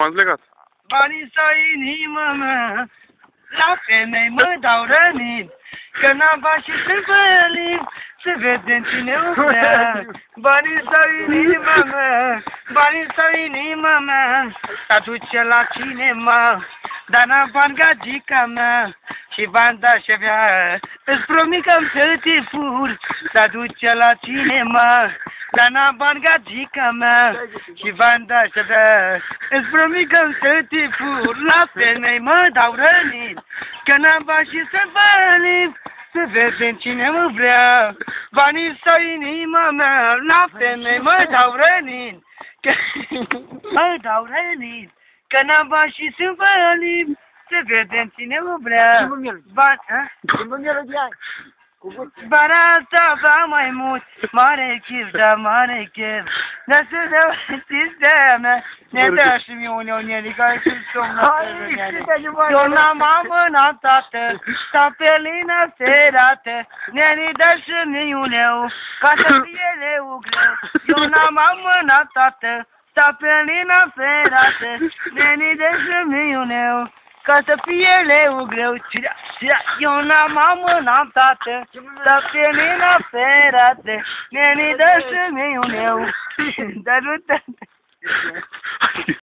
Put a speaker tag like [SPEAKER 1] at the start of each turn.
[SPEAKER 1] M-ați legat.
[SPEAKER 2] Banii sau inima mea, la femei mă dau rănit, că n-am bani și sunt fălim, să vedem cine o vrea. Banii sau inima mea, banii sau inima mea, să duce la cinema, dar n-am bani gagica mea, și banda și avea, îți promit că am să te fur, să duce la cinema, dar n-am bani gagica mea, și banda și avea, îți promit că am să te fur, la femei mă dau rănit, că n-am bani și să fălim, să vedem cine mă vrea. Banii sau inima mea, la femei mă dau rănit, că mă dau rănit, că n-am bani și să fălim, să vedem cine mă vrea. Barata va mai mult, mare chef, da mare chef. Dar să dau știți mea, ne dă și mie unionele care sunt somnă. Eu n-am amânat tată, tapelina serată, ne dă și mie uneu, ca să fie leu greu. Eu n-am amânat tată, tapelina serată, ne dă și mie uneu, ca să fie leu greu. Eu n-am amânat tată, tapelina ferată, ne dă și mie uneu. Dar nu tată.